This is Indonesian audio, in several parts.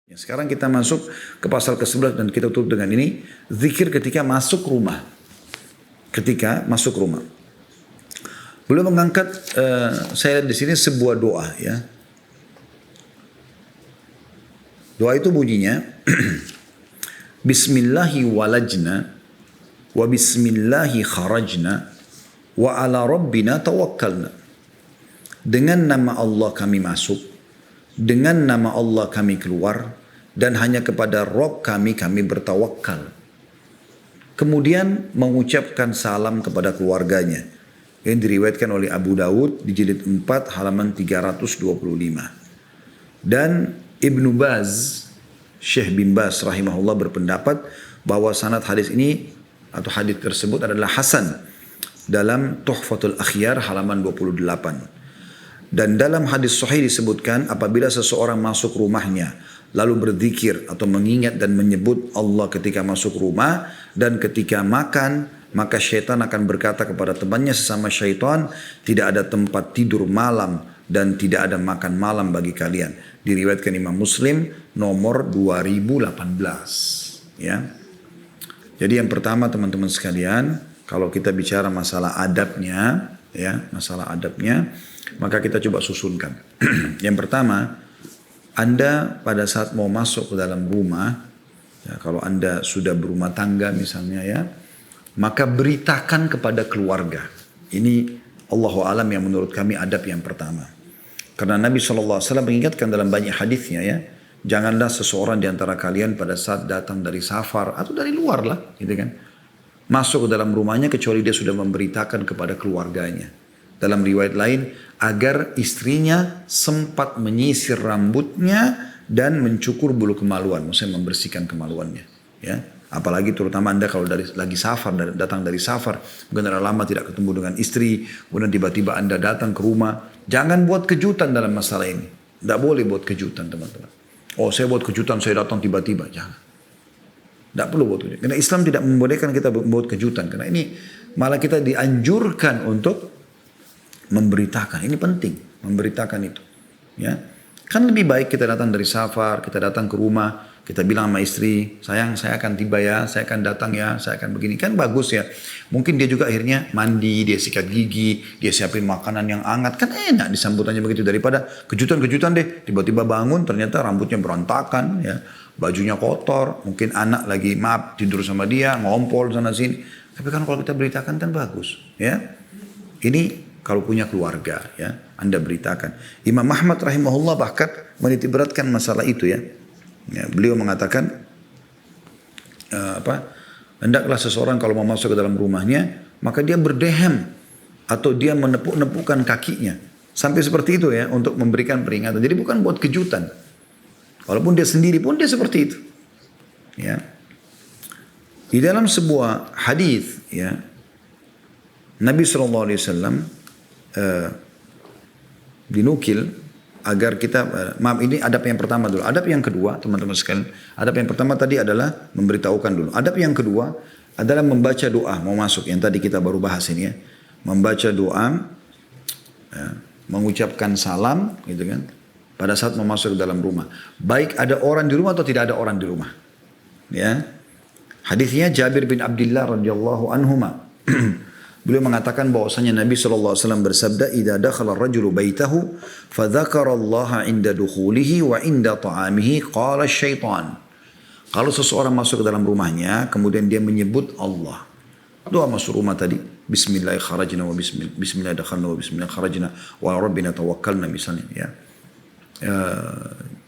Ya, sekarang kita masuk ke pasal ke-11 dan kita tutup dengan ini. Zikir ketika masuk rumah. Ketika masuk rumah. Beliau mengangkat, saya di sini sebuah doa ya. Doa itu bunyinya, Bismillahi walajna, wa bismillahi kharajna, wa ala rabbina tawakkalna. Dengan nama Allah kami masuk, dengan nama Allah kami keluar, dan hanya kepada Rabb kami bertawakal. Kemudian mengucapkan salam kepada keluarganya. Yang diriwayatkan oleh Abu Dawud di jilid 4 halaman 325. Dan Ibnu Baz, Syekh bin Baz rahimahullah berpendapat bahwa sanad hadis ini atau hadis tersebut adalah hasan dalam Tuhfatul Akhyar halaman 28. Dan dalam hadis sahih disebutkan apabila seseorang masuk rumahnya lalu berzikir atau mengingat dan menyebut Allah ketika masuk rumah dan ketika makan, maka syaitan akan berkata kepada temannya sesama syaitan, tidak ada tempat tidur malam dan tidak ada makan malam bagi kalian. Diriwayatkan Imam Muslim nomor 2018. Ya. Jadi yang pertama teman-teman sekalian, kalau kita bicara masalah adabnya, ya, masalah adabnya, maka kita coba susunkan. Yang pertama, Anda pada saat mau masuk ke dalam rumah, ya, kalau Anda sudah berumah tangga misalnya ya, maka beritakan kepada keluarga. Ini Allahu alam yang menurut kami adab yang pertama. Karena Nabi SAW mengingatkan dalam banyak hadisnya ya, janganlah seseorang di antara kalian pada saat datang dari safar atau dari luar lah, gitu kan, masuk ke dalam rumahnya kecuali dia sudah memberitakan kepada keluarganya. Dalam riwayat lain, agar istrinya sempat menyisir rambutnya dan mencukur bulu kemaluan, maksudnya membersihkan kemaluannya. Ya, apalagi terutama Anda kalau lagi safar, datang dari safar, mungkin sudah lama tidak ketemu dengan istri, kemudian tiba-tiba Anda datang ke rumah, jangan buat kejutan dalam masalah ini. Tidak boleh buat kejutan teman-teman. Oh saya buat kejutan, saya datang tiba-tiba, jangan. Tidak perlu buat kejutan. Karena Islam tidak membolehkan kita buat kejutan. Karena ini malah kita dianjurkan untuk memberitakan. Ini penting, memberitakan itu. Ya, kan lebih baik kita datang dari safar, kita datang ke rumah, kita bilang sama istri, sayang saya akan tiba ya, saya akan datang ya, saya akan begini. Kan bagus ya. Mungkin dia juga akhirnya mandi, dia sikat gigi, dia siapin makanan yang hangat. Kan enak disambutannya begitu. Daripada kejutan-kejutan deh, tiba-tiba bangun ternyata rambutnya berantakan, ya, bajunya kotor, mungkin anak lagi tidur sama dia, ngompol sana sini. Tapi kan kalau kita beritakan kan bagus. Ya, ini kalau punya keluarga, ya, Anda beritakan. Imam Ahmad rahimahullah bahkan menitik beratkan masalah itu ya. Ya, beliau mengatakan hendaklah seseorang kalau mau masuk ke dalam rumahnya, maka dia berdehem atau dia menepuk-nepukkan kakinya. Sampai seperti itu ya, untuk memberikan peringatan. Jadi bukan buat kejutan. Walaupun dia sendiri pun dia seperti itu. Ya. Di dalam sebuah hadis ya, Nabi SAW dinukil agar kita, maaf ini adab yang pertama dulu. Adab yang kedua teman-teman sekalian, adab yang pertama tadi adalah memberitahukan dulu. Adab yang kedua adalah membaca doa mau masuk, yang tadi kita baru bahas ini ya. Membaca doa, ya, mengucapkan salam gitu kan, pada saat mau masuk ke dalam rumah. Baik ada orang di rumah atau tidak ada orang di rumah. Ya. Hadisnya Jabir bin Abdullah radhiyallahu anhuma. Beliau mengatakan bahwasanya Nabi SAW bersabda, "Idza dakhala ar-rajulu baitahu fa dzakara Allah 'inda dukhulihi wa 'inda ta'amihi qala syaitan." Kalau seseorang masuk ke dalam rumahnya kemudian dia menyebut Allah. Doa masuk rumah tadi, bismillah kharajna wa bismillah dakhalna wa bismillah kharajna wa rabbina tawakkalna misalnya ya.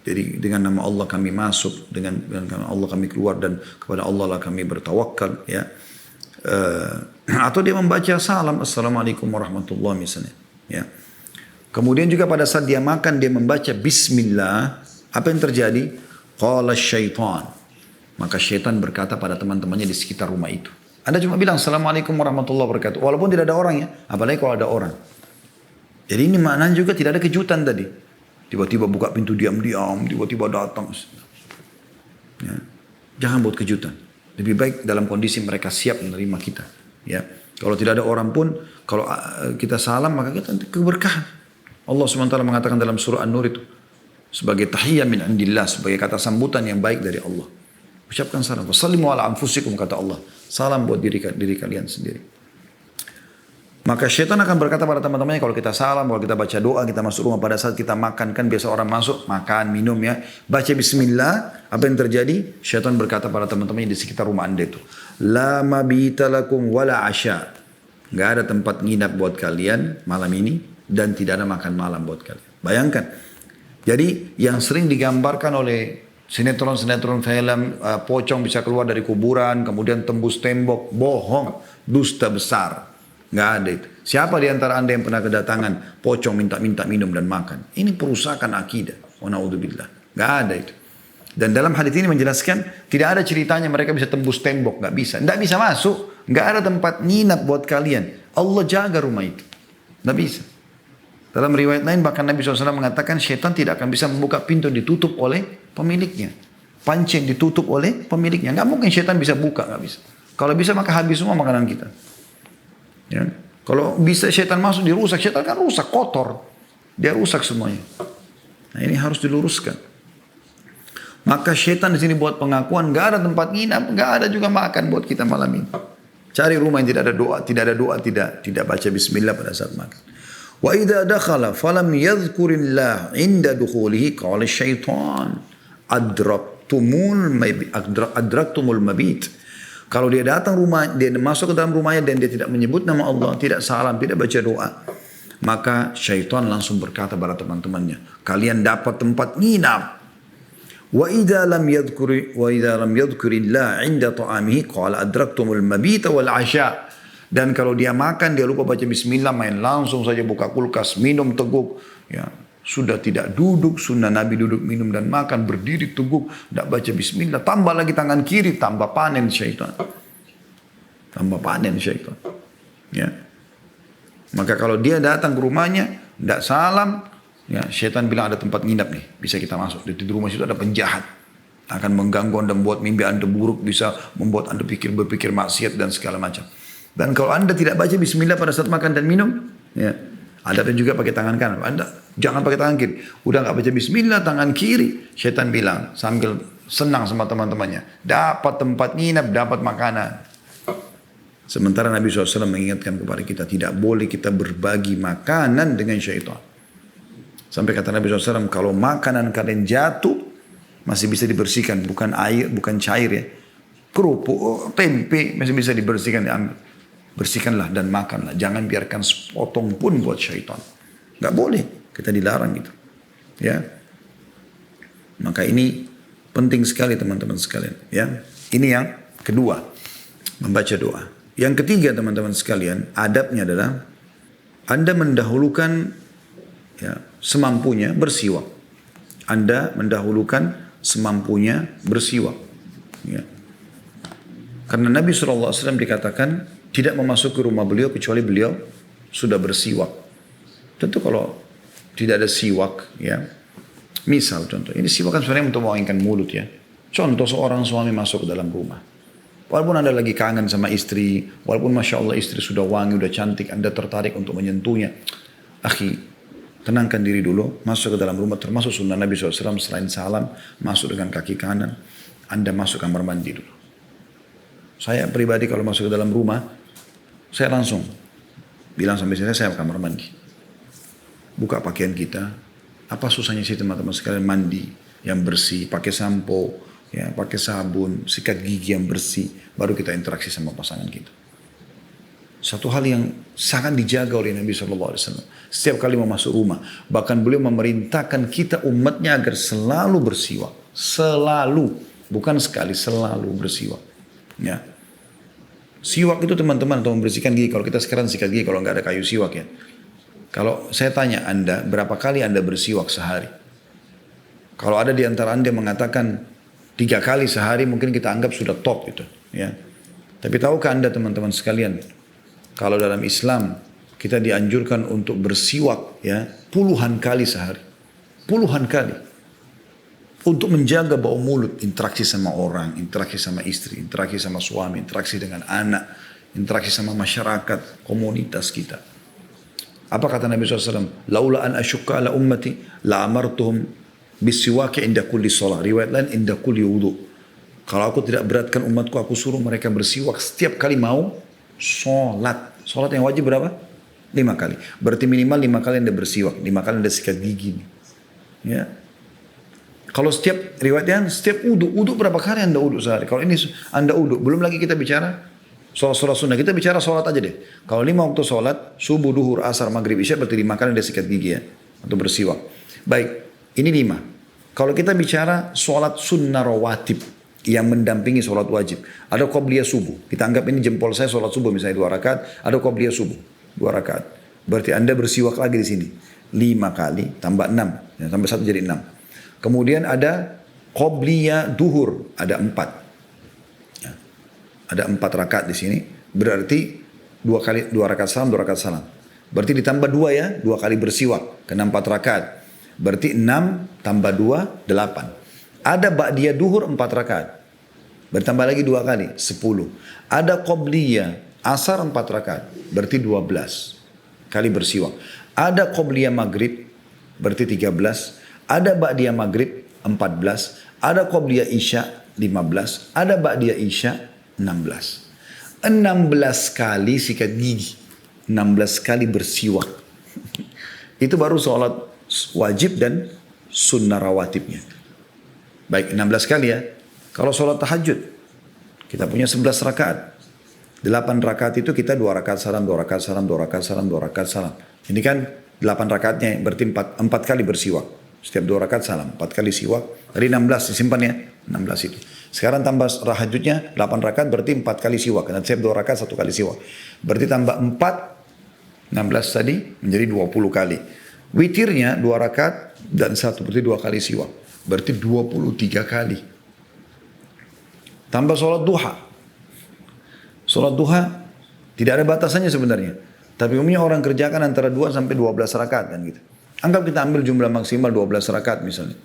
Jadi dengan nama Allah kami masuk, dengan nama Allah kami keluar dan kepada Allah lah kami bertawakal ya. Atau dia membaca salam assalamualaikum warahmatullahi misalnya ya. Kemudian juga pada saat dia makan dia membaca bismillah, apa yang terjadi? Qala syaitan, maka syaitan berkata pada teman-temannya di sekitar rumah itu. Anda cuma bilang assalamualaikum warahmatullahi wabarakatuh, walaupun tidak ada orang ya, apalagi kalau ada orang. Jadi ini maknanya juga tidak ada kejutan tadi. Tiba-tiba buka pintu diam-diam, tiba-tiba datang ya. Jangan buat kejutan. Lebih baik dalam kondisi mereka siap menerima kita. Ya, kalau tidak ada orang pun, kalau kita salam maka kita keberkahan. Allah SWT mengatakan dalam surah An-Nur itu, sebagai tahiyyah min indillah, sebagai kata sambutan yang baik dari Allah. Ucapkan salam. Wasallimu ala anfusikum, kata Allah. Salam buat diri kalian sendiri. Maka syaitan akan berkata pada teman-temannya, kalau kita salam, kalau kita baca doa, kita masuk rumah pada saat kita makan, kan biasa orang masuk, makan, minum ya. Baca bismillah, apa yang terjadi? Syaitan berkata pada teman-temannya di sekitar rumah anda itu. La mabita lakum wala asya. Gak ada tempat nginap buat kalian malam ini, dan tidak ada makan malam buat kalian. Bayangkan. Jadi yang sering digambarkan oleh sinetron-sinetron film, pocong bisa keluar dari kuburan, kemudian tembus tembok, bohong, dusta besar. Nggak ada itu. Siapa di antara anda yang pernah kedatangan pocong minta minum dan makan? Ini perusakan akidah. Wa na'udzubillah. Nggak ada itu. Dan dalam hadis ini menjelaskan tidak ada ceritanya mereka bisa tembus tembok. Nggak bisa. Nggak bisa masuk. Nggak ada tempat nginap buat kalian. Allah jaga rumah itu. Nggak bisa. Dalam riwayat lain bahkan Nabi SAW mengatakan syaitan tidak akan bisa membuka pintu ditutup oleh pemiliknya. Panci yang ditutup oleh pemiliknya. Nggak mungkin syaitan bisa buka. Nggak bisa. Kalau bisa maka habis semua makanan kita. Ya. Kalau bisa syaitan masuk dirusak, syaitan kan rusak, kotor. Dia rusak semuanya. Nah ini harus diluruskan. Maka syaitan di sini buat pengakuan, gak ada tempat nginap, gak ada juga makan buat kita malam ini. Cari rumah yang tidak ada doa, tidak baca bismillah pada saat makan. Wa idza dakhala falam yadhkurillah inda dukhulihi qala syaitan adraktumul mabit. Kalau dia datang rumah, dia masuk ke dalam rumahnya dan dia tidak menyebut nama Allah, tidak salam, tidak baca doa, maka syaitan langsung berkata pada teman-temannya, kalian dapat tempat nginap. Wa idza lam yadhkurillah 'inda ta'amihi qala adraktumul mabita wal 'asha. Dan kalau dia makan dia lupa baca bismillah, main langsung saja buka kulkas, minum teguk, ya. Sudah tidak duduk, sunnah Nabi duduk, minum dan makan, berdiri teguk, tidak baca bismillah, tambah lagi tangan kiri, tambah panen syaitan. Tambah panen syaitan. Ya. Maka kalau dia datang ke rumahnya, tidak salam, ya, syaitan bilang ada tempat nginap nih, bisa kita masuk. Di rumah situ ada penjahat. Akan mengganggu anda, membuat mimpi anda buruk, bisa membuat anda berpikir maksiat dan segala macam. Dan kalau anda tidak baca bismillah pada saat makan dan minum, ya, ada juga pakai tangan kanan. Anda jangan pakai tangan kiri. Udah nggak baca bismillah, tangan kiri. Syaitan bilang sambil senang sama teman-temannya, dapat tempat nginap, dapat makanan. Sementara Nabi SAW mengingatkan kepada kita, tidak boleh kita berbagi makanan dengan syaitan. Sampai kata Nabi SAW, kalau makanan kalian jatuh, masih bisa dibersihkan. Bukan air, bukan cair ya. Kerupuk, tempe, masih bisa dibersihkan, diambil. Bersihkanlah dan makanlah. Jangan biarkan sepotong pun buat syaitan. Gak boleh. Kita dilarang gitu. Ya. Maka ini penting sekali teman-teman sekalian. Ya. Ini yang kedua. Membaca doa. Yang ketiga teman-teman sekalian. Adabnya adalah Anda mendahulukan ya, semampunya bersiwak. Anda mendahulukan semampunya bersiwak. Ya. Karena Nabi SAW dikatakan tidak memasuki rumah beliau kecuali beliau sudah bersiwak. Tentu kalau tidak ada siwak, ya. Misal contoh, ini siwak kan sebenarnya untuk mewangikan mulut ya. Contoh seorang suami masuk ke dalam rumah. Walaupun Anda lagi kangen sama istri, walaupun Masya Allah istri sudah wangi, sudah cantik, Anda tertarik untuk menyentuhnya. Akhi, tenangkan diri dulu, masuk ke dalam rumah, termasuk sunnah Nabi SAW selain salam, masuk dengan kaki kanan, Anda masuk kamar mandi dulu. Saya pribadi kalau masuk ke dalam rumah, saya langsung bilang sampai sini saya kamar mandi. Buka pakaian kita. Apa susahnya sih teman-teman sekalian mandi yang bersih, pakai sampo, ya, pakai sabun, sikat gigi yang bersih, baru kita interaksi sama pasangan kita. Satu hal yang sangat dijaga oleh Nabi SAW. Setiap kali mau masuk rumah, bahkan beliau memerintahkan kita umatnya agar selalu bersiwak, selalu, bukan sekali, selalu bersiwak. Ya. Siwak itu teman-teman untuk membersihkan gigi. Kalau kita sekarang sikat gigi kalau nggak ada kayu siwak ya. Kalau saya tanya Anda, berapa kali Anda bersiwak sehari? Kalau ada di antara Anda yang mengatakan 3 kali sehari, mungkin kita anggap sudah top itu. Ya. Tapi tahukah Anda teman-teman sekalian, kalau dalam Islam kita dianjurkan untuk bersiwak ya puluhan kali sehari, puluhan kali. Untuk menjaga bau mulut, interaksi sama orang, interaksi sama istri, interaksi sama suami, interaksi dengan anak, interaksi sama masyarakat, komunitas kita. Apa kata Nabi SAW? Laula an asyukka ala ummati la amartuhum Bisiwaki inda kulli sholat. Riwayat lain inda kulli wudu. Kalau aku tidak beratkan umatku, aku suruh mereka bersiwak setiap kali mau sholat. Sholat yang wajib berapa? 5 kali. Berarti minimal 5 kali Anda bersiwak. 5 kali Anda sikat gigi. Ya. Kalau setiap riwayatnya, setiap wudu berapa kali Anda wudu sehari? Kalau ini Anda wudu, belum lagi kita bicara sholat sunnah. Kita bicara sholat aja deh. Kalau 5 waktu sholat, subuh, duhur, asar, maghrib, isya, berarti 5 kali Anda sikat gigi ya. Atau bersiwak. Baik. Ini 5. Kalau kita bicara sholat sunnah rawatib yang mendampingi sholat wajib. Ada qobliyah subuh. Kita anggap ini jempol saya sholat subuh misalnya 2 rakaat. Ada qobliyah subuh 2 rakaat. Berarti Anda bersiwak lagi di sini. 5 kali tambah 6. Ya, tambah 1 jadi 6. Kemudian ada qobliyah duhur. Ada 4. Ya. Ada 4 rakaat di sini. Berarti 2 rakaat salam, 2 rakaat salam. Berarti ditambah 2 ya. 2 kali bersiwak. Kena 4 rakaat. Berarti 6 tambah 2, 8. Ada ba'diyah duhur 4 rakaat. Bertambah lagi 2 kali, 10. Ada qobliyah asar 4 rakaat. Berarti 12 kali bersiwak. Ada qobliyah maghrib, berarti 13. Ada ba'diyah maghrib, 14. Ada qobliyah isya, 15. Ada ba'diyah isya, 16. 16 kali sikat gigi. 16 kali bersiwak. Itu baru sholat wajib dan sunnah rawatibnya. Baik, 16 kali ya. Kalau sholat tahajud, kita punya 11 rakaat. 8 rakaat itu kita 2 rakaat salam, 2 rakaat salam, 2 rakaat salam, 2 rakaat salam. Ini kan 8 rakaatnya, berarti 4 kali bersiwak. Setiap 2 rakaat salam, 4 kali siwak. Tadi 16 disimpan ya, 16 itu. Sekarang tambah tahajudnya 8 rakaat berarti 4 kali siwak. Karena setiap 2 rakaat 1 kali siwak. Berarti tambah 4, 16 tadi menjadi 20 kali. Witirnya 2 rakaat dan 1 berarti 2 kali siwak. Berarti 23 kali. Tambah sholat duha. Sholat duha tidak ada batasannya sebenarnya. Tapi umumnya orang kerjakan antara 2 sampai 12 rakaat kan gitu. Anggap kita ambil jumlah maksimal 12 rakaat misalnya.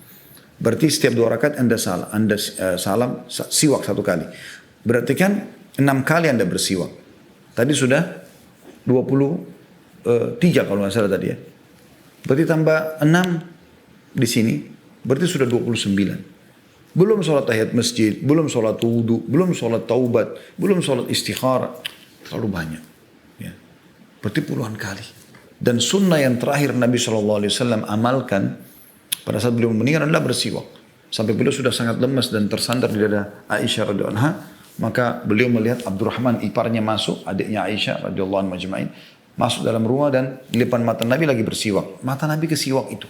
Berarti setiap 2 rakaat Anda salam siwak 1 kali. Berarti kan 6 kali Anda bersiwak. Tadi sudah 23 kalau nggak salah tadi ya. Berarti tambah 6 di sini, berarti sudah 29. Belum sholat tahiyat masjid, belum sholat wudu, belum sholat taubat, belum sholat istikharah. Terlalu banyak. Ya. Berarti puluhan kali. Dan sunnah yang terakhir Nabi SAW amalkan pada saat beliau meninggal adalah bersiwak. Sampai beliau sudah sangat lemas dan tersandar di dada Aisyah radhiyallahu anha. Maka beliau melihat Abdurrahman iparnya masuk, adiknya Aisyah radhiyallahu anha majma'in. Masuk dalam rumah dan di depan mata Nabi lagi bersiwak. Mata Nabi ke siwak itu.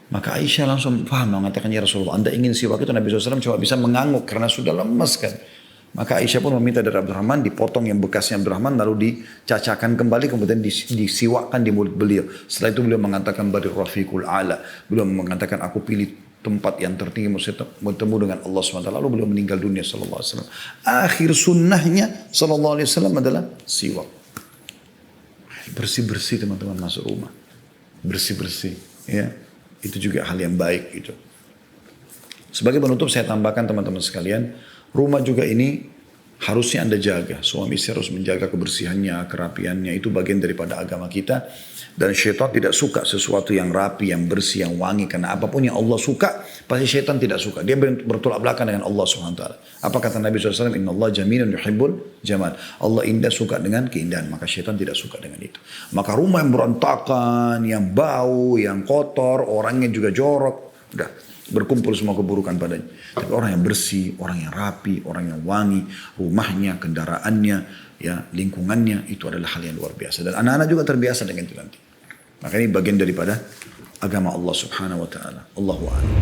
Maka Aisyah langsung paham mengatakan, ya Rasulullah, Anda ingin siwak itu? Nabi SAW cuma bisa mengangguk karena sudah lemas kan. Maka Aisyah pun meminta dari Abdurrahman, dipotong yang bekasnya Abdurrahman, lalu dicacakan kembali, kemudian disiwakkan di mulut beliau. Setelah itu beliau mengatakan, Bari Rafiqul A'la. Beliau mengatakan, aku pilih tempat yang tertinggi, bertemu dengan Allah SWT. Lalu beliau meninggal dunia SAW. Akhir sunnahnya SAW adalah siwak. Bersih-bersih teman-teman masuk rumah. Bersih-bersih. Ya. Itu juga hal yang baik gitu. Sebagai penutup saya tambahkan teman-teman sekalian, rumah juga ini harusnya Anda jaga. Suami istri harus menjaga kebersihannya, kerapiannya. Itu bagian daripada agama kita. Dan syaitan tidak suka sesuatu yang rapi, yang bersih, yang wangi. Karena apapun yang Allah suka, pasti syaitan tidak suka. Dia bertolak belakang dengan Allah SWT. Apa kata Nabi SAW? Inna Allah jamilun yuhibbul jamal. Allah indah, suka dengan keindahan. Maka syaitan tidak suka dengan itu. Maka rumah yang berantakan, yang bau, yang kotor, orangnya juga jorok. Udah berkumpul semua keburukan padanya. Tapi orang yang bersih, orang yang rapi, orang yang wangi, rumahnya, kendaraannya, ya lingkungannya, itu adalah hal yang luar biasa. Dan anak-anak juga terbiasa dengan itu nanti. Maka ini bagian daripada agama Allah Subhanahu wa taala. Allahu a'lam.